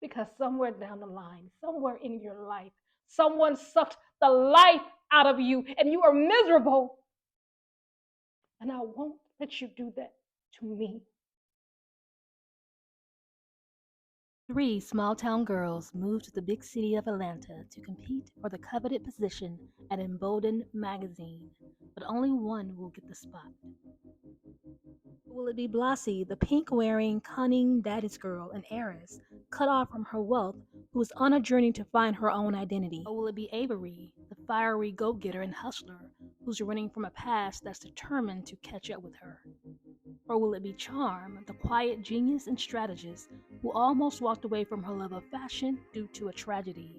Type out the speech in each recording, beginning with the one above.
Because somewhere down the line, somewhere in your life, someone sucked the life out of you and you are miserable. And I won't let you do that to me. Three small town girls moved to the big city of Atlanta to compete for the coveted position at Embolden Magazine, but only one will get the spot. Will it be Blossie, the pink wearing, cunning daddy's girl and heiress, cut off from her wealth, who is on a journey to find her own identity? Or will it be Avery, the fiery go getter and hustler, who's running from a past that's determined to catch up with her? Or will it be Charm, the quiet genius and strategist who almost walked away from her love of fashion due to a tragedy?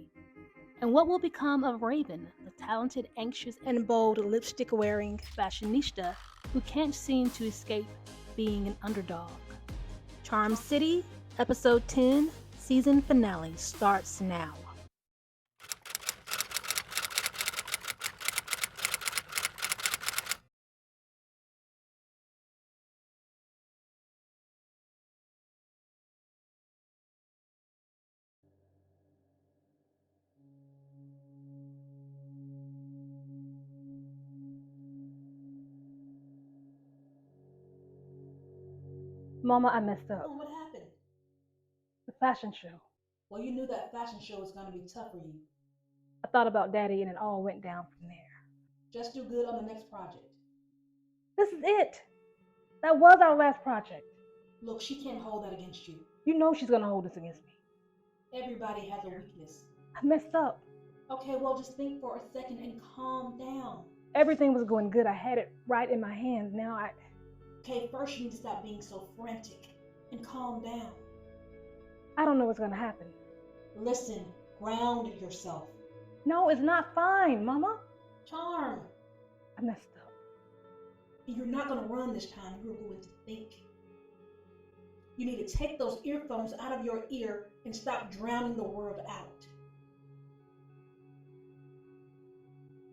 And what will become of Raven, the talented, anxious, and bold lipstick wearing fashionista who can't seem to escape being an underdog? Charm City, Episode 10, Season Finale starts now. Mama, I messed up. Oh, what happened? The fashion show. Well, you knew that fashion show was going to be tough for you. I thought about Daddy and it all went down from there. Just do good on the next project. This is it. That was our last project. Look, she can't hold that against you. You know she's gonna hold this against me. Everybody has a weakness. I messed up. Okay, well, just think for a second and calm down. Everything was going good. I had it right in my hands. Now Okay, first you need to stop being so frantic and calm down. I don't know what's gonna happen. Listen, ground yourself. No, it's not fine, Mama. Charm. I messed up. You're not going to run this time. You're going to think. You need to take those earphones out of your ear and stop drowning the world out.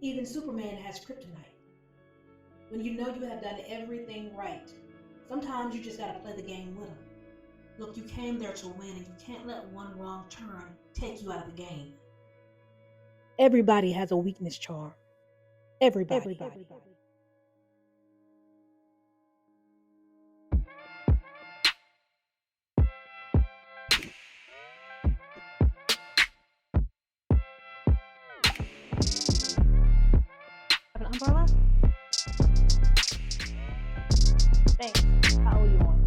Even Superman has kryptonite. When you know you have done everything right, sometimes you just got to play the game with them. Look, you came there to win, and you can't let one wrong turn take you out of the game. Everybody has a weakness, Charm. Everybody. Have an umbrella? Thanks. I owe you one.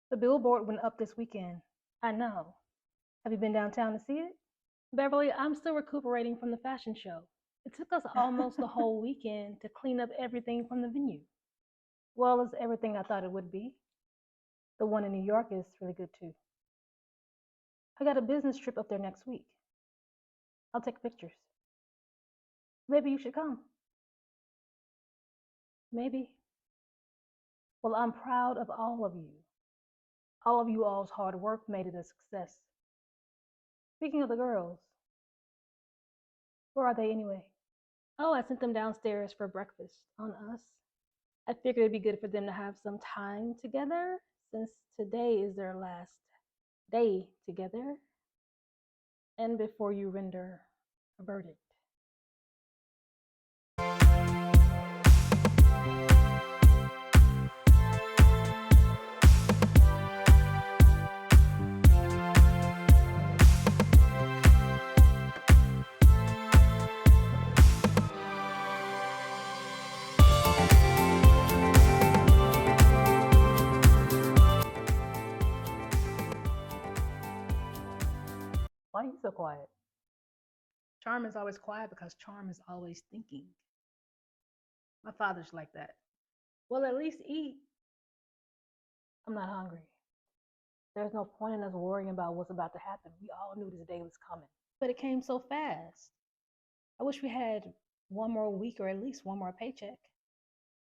The billboard went up this weekend. I know. Have you been downtown to see it? Beverly, I'm still recuperating from the fashion show. It took us almost the whole weekend to clean up everything from the venue. Well, it's everything I thought it would be. The one in New York is really good too. I got a business trip up there next week. I'll take pictures. Maybe you should come. Maybe. Well, I'm proud of all of you. All of you all's hard work made it a success. Speaking of the girls, where are they anyway? Oh, I sent them downstairs for breakfast on us. I figured it'd be good for them to have some time together since today is their last day together. And before you render a verdict. Why are you so quiet? Charm is always quiet because Charm is always thinking. My father's like that. Well, at least eat. I'm not hungry. There's no point in us worrying about what's about to happen. We all knew this day was coming. But it came so fast. I wish we had one more week or at least one more paycheck.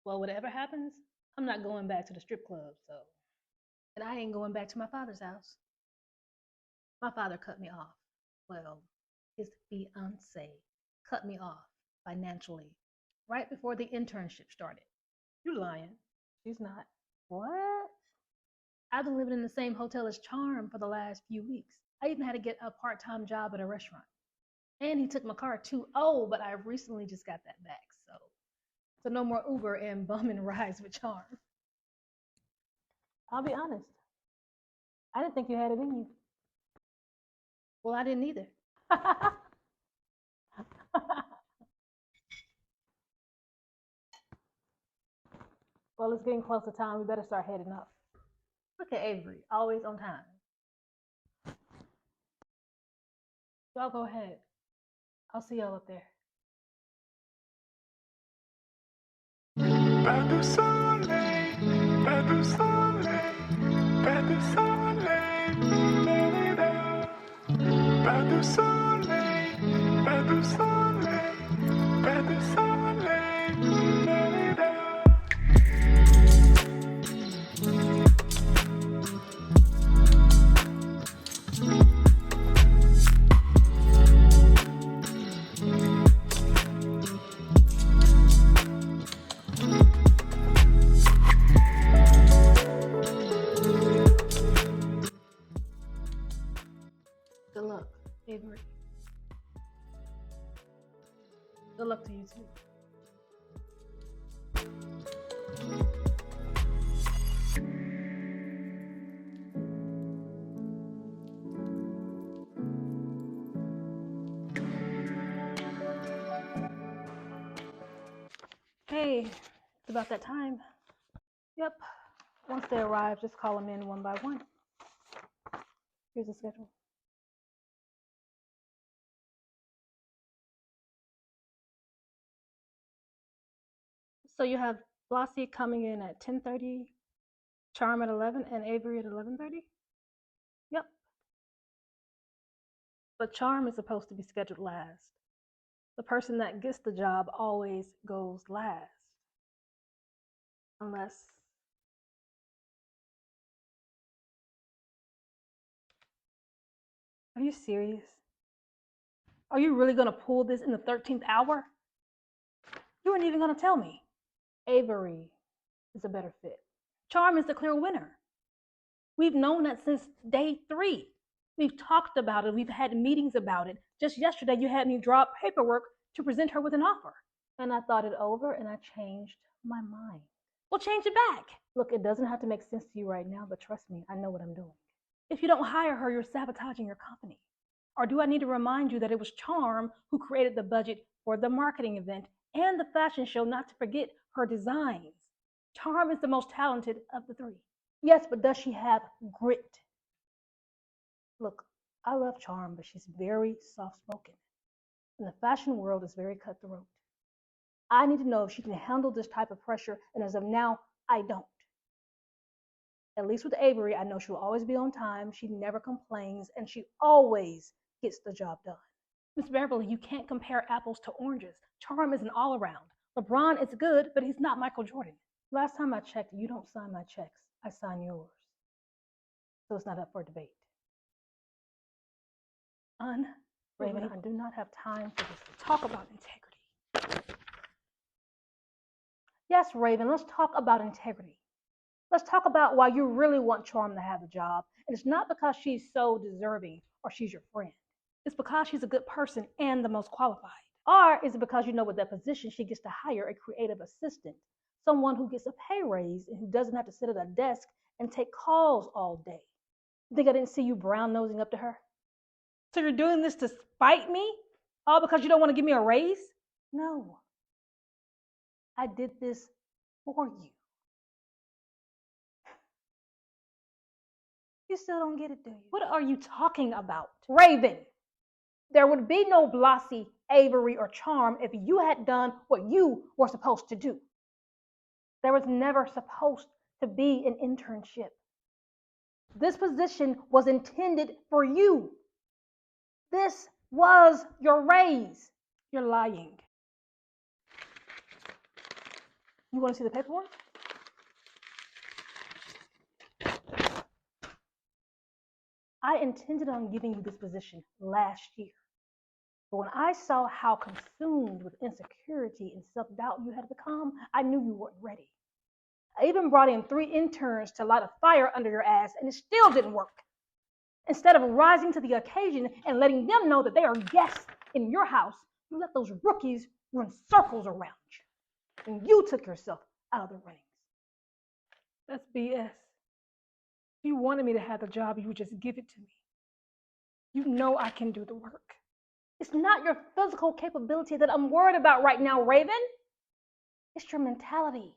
Well, whatever happens, I'm not going back to the strip club, so. And I ain't going back to my father's house. My father cut me off. Well, his fiance cut me off financially right before the internship started. You lying. She's not. What? I've been living in the same hotel as Charm for the last few weeks. I even had to get a part-time job at a restaurant. And he took my car too. Oh, but I recently just got that back. So no more Uber and bumming rides with Charm. I'll be honest. I didn't think you had it in you. Well, I didn't either. Well, it's getting close to time. We better start heading up. Look at Avery, always on time. Y'all go ahead. I'll see y'all up there. Pas de soleil, pas de soleil, pas de soleil, pas de soleil, pas de soleil, pas de soleil. Good luck, Avery. Good luck to you too. Hey, it's about that time. Yep. Once they arrive, just call them in one by one. Here's the schedule. So you have Blossie coming in at 10:30, Charm at 11, and Avery at 11:30? Yep. But Charm is supposed to be scheduled last. The person that gets the job always goes last. Unless... Are you serious? Are you really going to pull this in the 13th hour? You weren't even going to tell me. Avery is a better fit. Charm is the clear winner. We've known that since day 3. We've talked about it. We've had meetings about it. Just yesterday, you had me draw up paperwork to present her with an offer. And I thought it over and I changed my mind. Well, change it back. Look, it doesn't have to make sense to you right now, but trust me, I know what I'm doing. If you don't hire her, you're sabotaging your company. Or do I need to remind you that it was Charm who created the budget for the marketing event and the fashion show, not to forget her designs? Charm is the most talented of the 3. Yes, but does she have grit? Look, I love Charm, but she's very soft-spoken. And the fashion world is very cutthroat. I need to know if she can handle this type of pressure, and as of now, I don't. At least with Avery, I know she'll always be on time, she never complains, and she always gets the job done. Miss Beverly, you can't compare apples to oranges. Charm is an all-around. LeBron is good, but he's not Michael Jordan. Last time I checked, you don't sign my checks. I sign yours. So it's not up for debate. Raven, I do not have time for this. Talk about integrity. Yes, Raven, let's talk about integrity. Let's talk about why you really want Charm to have the job. And it's not because she's so deserving or she's your friend. It's because she's a good person and the most qualified. Or is it because you know with that position she gets to hire a creative assistant, someone who gets a pay raise and who doesn't have to sit at a desk and take calls all day? You think I didn't see you brown nosing up to her? So you're doing this to spite me? All because you don't want to give me a raise? No. I did this for you. You still don't get it, do you? What are you talking about? Raven, there would be no Blossie, Avery, or Charm if you had done what you were supposed to do. There was never supposed to be an internship. This position was intended for you. This was your raise. You're lying. You want to see the paperwork? I intended on giving you this position last year. But when I saw how consumed with insecurity and self-doubt you had become, I knew you weren't ready. I even brought in 3 interns to light a fire under your ass, and it still didn't work. Instead of rising to the occasion and letting them know that they are guests in your house, you let those rookies run circles around you. And you took yourself out of the runnings. That's BS. If you wanted me to have the job, you would just give it to me. You know I can do the work. It's not your physical capability that I'm worried about right now, Raven. It's your mentality.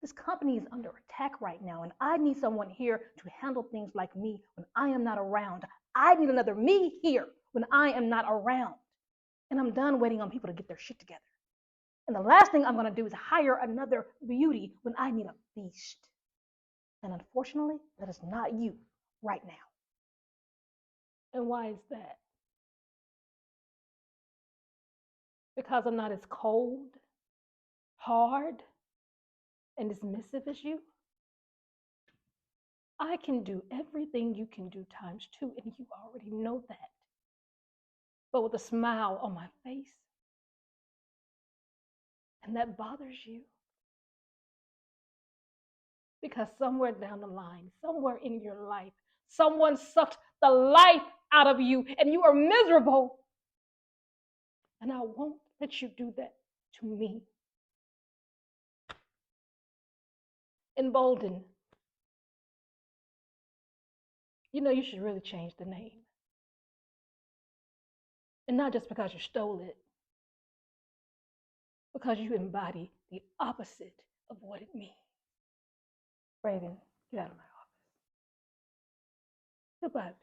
This company is under attack right now, and I need someone here to handle things like me when I am not around. I need another me here when I am not around. And I'm done waiting on people to get their shit together. And the last thing I'm going to do is hire another beauty when I need a beast. And unfortunately, that is not you right now. And why is that? Because I'm not as cold, hard, and dismissive as you? I can do everything you can do times 2, and you already know that. But with a smile on my face. And that bothers you. Because somewhere down the line, somewhere in your life, someone sucked the life out of you, and you are miserable. And I won't let you do that to me. Embolden. You know, you should really change the name. And not just because you stole it, because you embody the opposite of what it means. Raven, get out of my office. Goodbye, Beverly.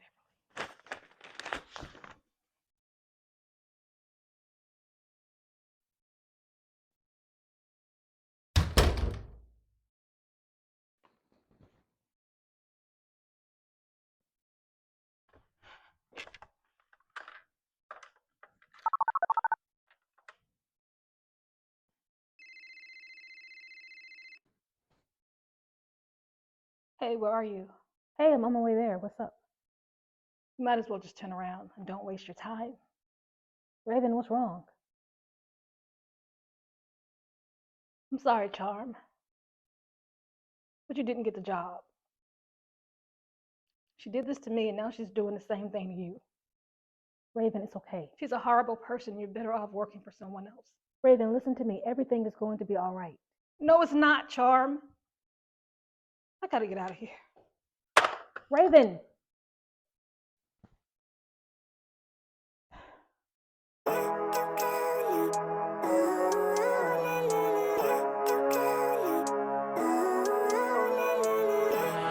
Hey, where are you? Hey, I'm on my way there. What's up? You might as well just turn around and don't waste your time. Raven, what's wrong? I'm sorry, Charm. But you didn't get the job. She did this to me, and now she's doing the same thing to you. Raven, it's okay. She's a horrible person. You're better off working for someone else. Raven, listen to me. Everything is going to be all right. No, it's not, Charm. I gotta get out of here. Raven!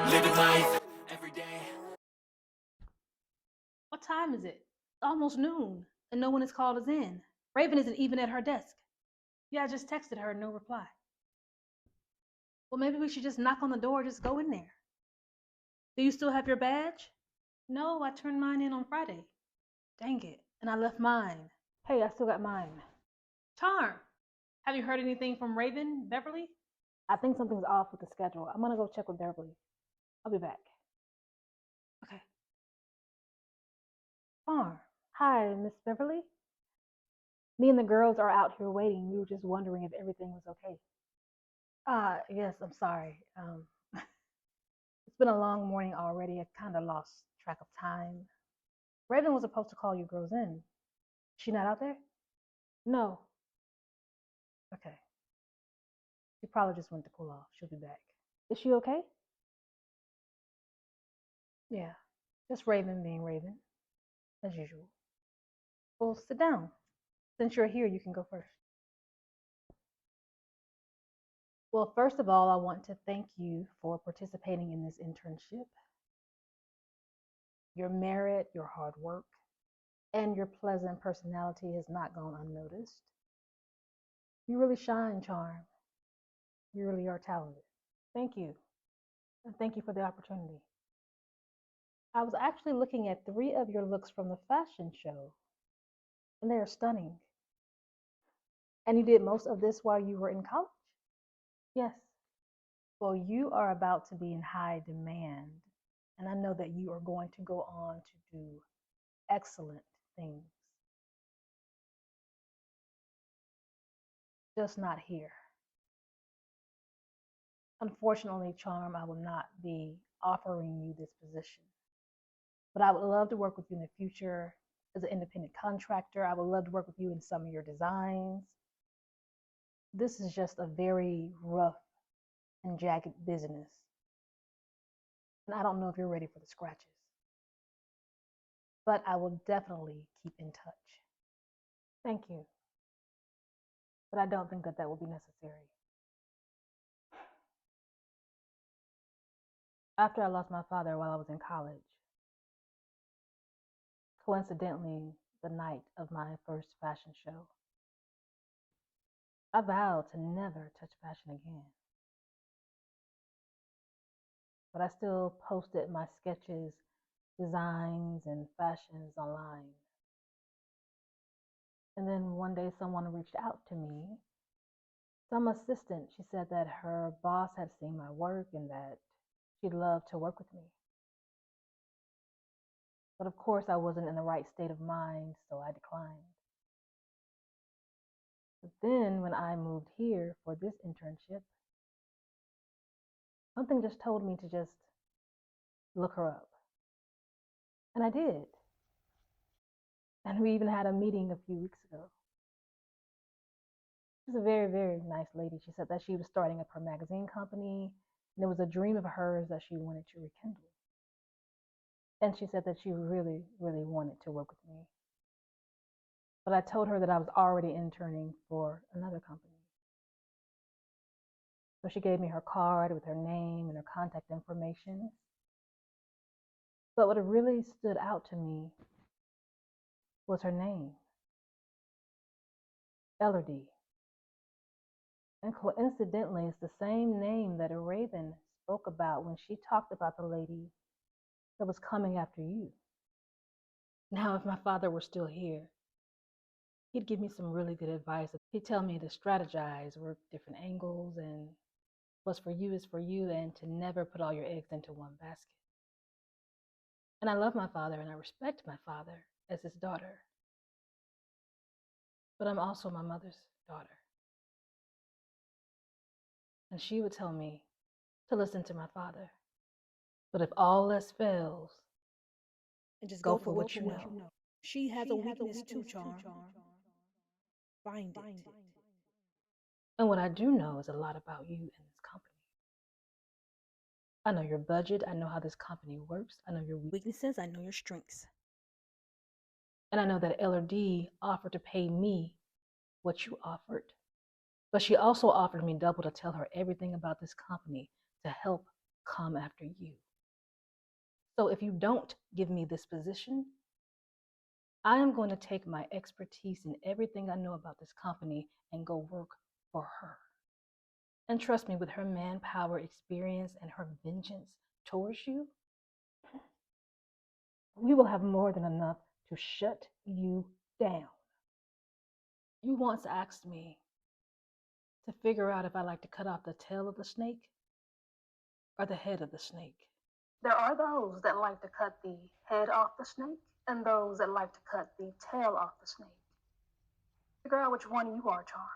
Living life every day. What time is it? It's almost noon, and no one has called us in. Raven isn't even at her desk. Yeah, I just texted her, no reply. Well, maybe we should just knock on the door, just go in there. Do you still have your badge? No, I turned mine in on Friday. Dang it, and I left mine. Hey, I still got mine. Charm, have you heard anything from Raven, Beverly? I think something's off with the schedule. I'm gonna go check with Beverly. I'll be back. Okay. Charm, hi, Miss Beverly. Me and the girls are out here waiting. We were just wondering if everything was okay. Yes, I'm sorry. It's been a long morning already. I kind of lost track of time. Raven was supposed to call you girls in. Is she not out there? No. Okay. She probably just went to cool off. She'll be back. Is she okay? Yeah. Just Raven being Raven, as usual. Well, sit down. Since you're here, you can go first. Well, first of all, I want to thank you for participating in this internship. Your merit, your hard work, and your pleasant personality has not gone unnoticed. You really shine, Charm. You really are talented. Thank you. And thank you for the opportunity. I was actually looking at 3 of your looks from the fashion show, and they are stunning. And you did most of this while you were in college? Yes. Well, you are about to be in high demand, and I know that you are going to go on to do excellent things, just not here. Unfortunately, Charm, I will not be offering you this position, but I would love to work with you in the future as an independent contractor. I would love to work with you in some of your designs. This is just a very rough and jagged business, and I don't know if you're ready for the scratches, but I will definitely keep in touch. Thank you, but I don't think that that will be necessary. After I lost my father while I was in college, coincidentally, the night of my first fashion show, I vowed to never touch fashion again. But I still posted my sketches, designs, and fashions online. And then one day someone reached out to me, some assistant. She said that her boss had seen my work and that she'd love to work with me. But of course, I wasn't in the right state of mind, so I declined. But then when I moved here for this internship, something just told me to just look her up. And I did. And we even had a meeting a few weeks ago. She's a very, very nice lady. She said that she was starting up her magazine company, and it was a dream of hers that she wanted to rekindle. And she said that she really, really wanted to work with me. But I told her that I was already interning for another company. So she gave me her card with her name and her contact information. But what really stood out to me was her name, Elodie. And coincidentally, it's the same name that Raven spoke about when she talked about the lady that was coming after you. Now, if my father were still here, he'd give me some really good advice. He'd tell me to strategize, work different angles, and what's for you is for you, and to never put all your eggs into one basket. And I love my father and I respect my father as his daughter. But I'm also my mother's daughter. And she would tell me to listen to my father. But if all else fails, And just go go for for what what you you know. know. She has a weakness too, Charm. Find it. And what I do know is a lot about you and this company. I know your budget. I know how this company works. I know your Weaknesses, I know your strengths. And I know that LRD offered to pay me what you offered. But she also offered me double to tell her everything about this company to help come after you. So if you don't give me this position, I am going to take my expertise and everything I know about this company and go work for her. And trust me, with her manpower experience and her vengeance towards you, we will have more than enough to shut you down. You once asked me to figure out if I like to cut off the tail of the snake or the head of the snake. There are those that like to cut the head off the snake and those that like to cut the tail off the snake. Figure out which one you are, Charm.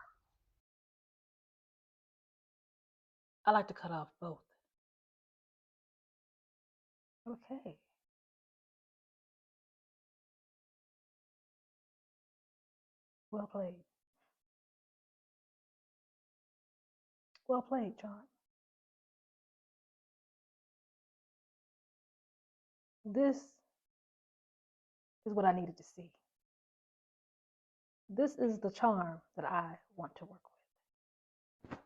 I like to cut off both. Okay. Well played. Well played, Charm. This is what I needed to see. This is the charm that I want to work with.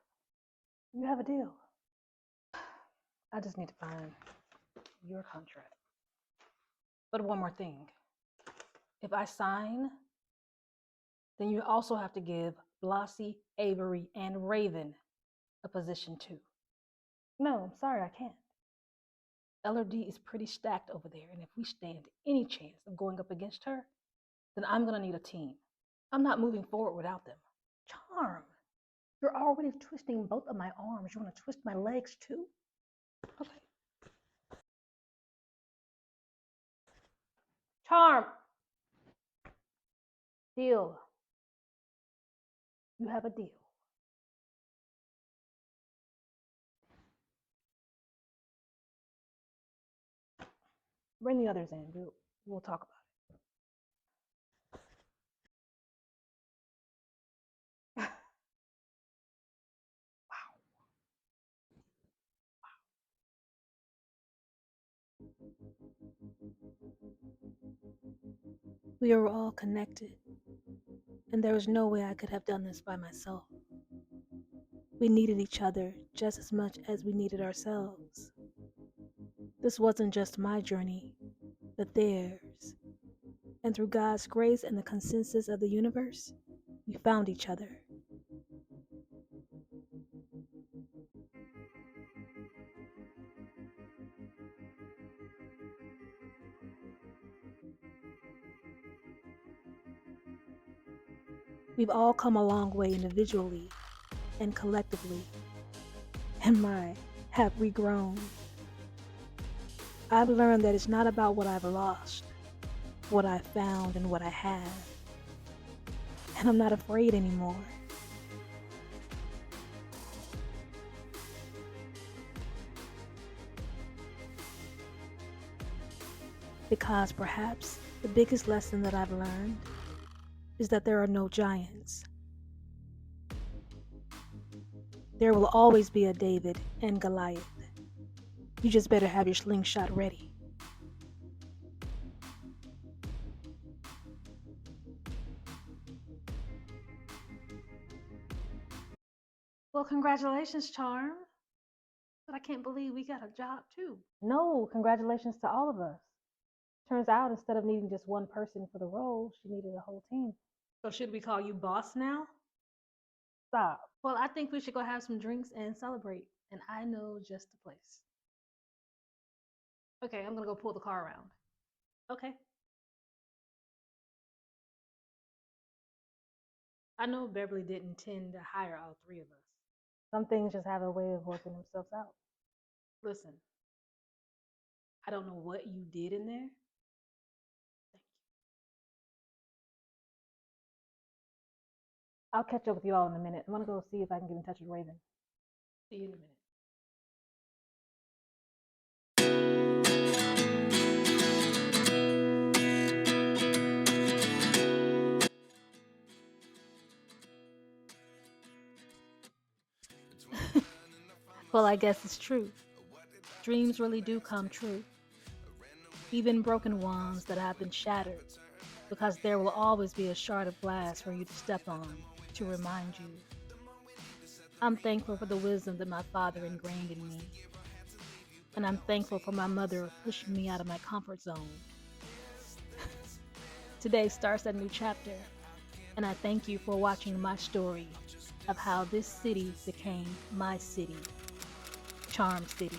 You have a deal. I just need to find your contract. But one more thing. If I sign, then you also have to give Blossie, Avery, and Raven a position too. No, I'm sorry, I can't. LRD is pretty stacked over there, and if we stand any chance of going up against her, then I'm gonna need a team. I'm not moving forward without them. Charm, You're already twisting both of my arms. You want to twist my legs too? Okay. Charm. Deal. You have a deal. Bring the others in. We'll talk about it. We are all connected, and there was no way I could have done this by myself. We needed each other just as much as we needed ourselves. This wasn't just my journey, but theirs. And through God's grace and the consensus of the universe, we found each other. We've all come a long way individually and collectively. And my, have we grown? I've learned that it's not about what I've lost, what I found, and what I have. And I'm not afraid anymore. Because perhaps the biggest lesson that I've learned is that there are no giants. There will always be a David and Goliath. You just better have your slingshot ready. Well, congratulations, Charm. But I can't believe we got a job too. No, congratulations to all of us. Turns out instead of needing just one person for the role, she needed a whole team. So should we call you boss now? Stop. Well, I think we should go have some drinks and celebrate. And I know just the place. Okay, I'm gonna go pull the car around. Okay. I know Beverly didn't intend to hire all three of us. Some things just have a way of working themselves out. Listen, I don't know what you did in there. Thank you. I'll catch up with you all in a minute. I'm gonna go see if I can get in touch with Raven. See you in a minute. Well, I guess it's true. Dreams really do come true. Even broken ones that have been shattered, because there will always be a shard of glass for you to step on to remind you. I'm thankful for the wisdom that my father ingrained in me. And I'm thankful for my mother pushing me out of my comfort zone. Today starts a new chapter, and I thank you for watching my story of how this city became my city, Charm City.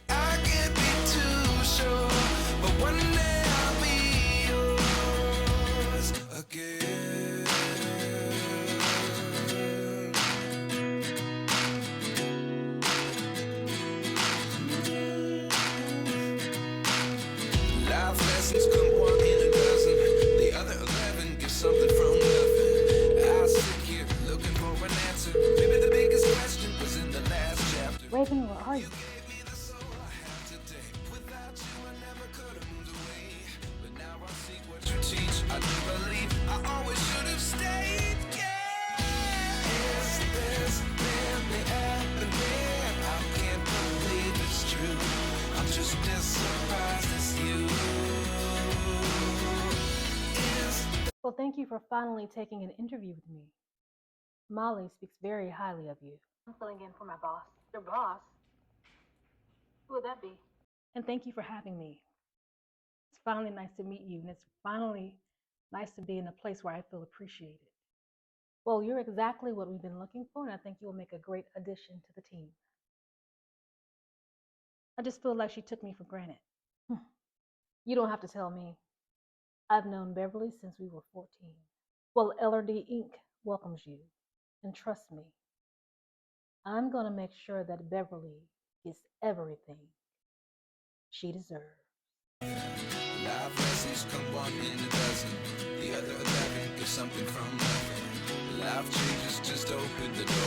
I can't be too sure, but one day I'll be yours again. Life lessons come one in a dozen. The other 11 give something from nothing. I sit here looking for an answer. Maybe the biggest question was in the last chapter. Raven, where are you? I do believe I always should have stayed. Yeah. Is this really happening? I can't believe it's true. I'm just as surprised as you. Well, thank you for finally taking an interview with me. Molly speaks very highly of you. I'm filling in for my boss. Your boss? Who would that be? And thank you for having me. It's finally nice to meet you, and it's finally nice to be in a place where I feel appreciated. Well, you're exactly what we've been looking for, and I think you'll make a great addition to the team. I just feel like she took me for granted. You don't have to tell me. I've known Beverly since we were 14. Well, LRD Inc. welcomes you. And trust me, I'm going to make sure that Beverly gets everything she deserves. Life lessons come one in a dozen. The other 11 get something from nothing. Life changes, just open the door.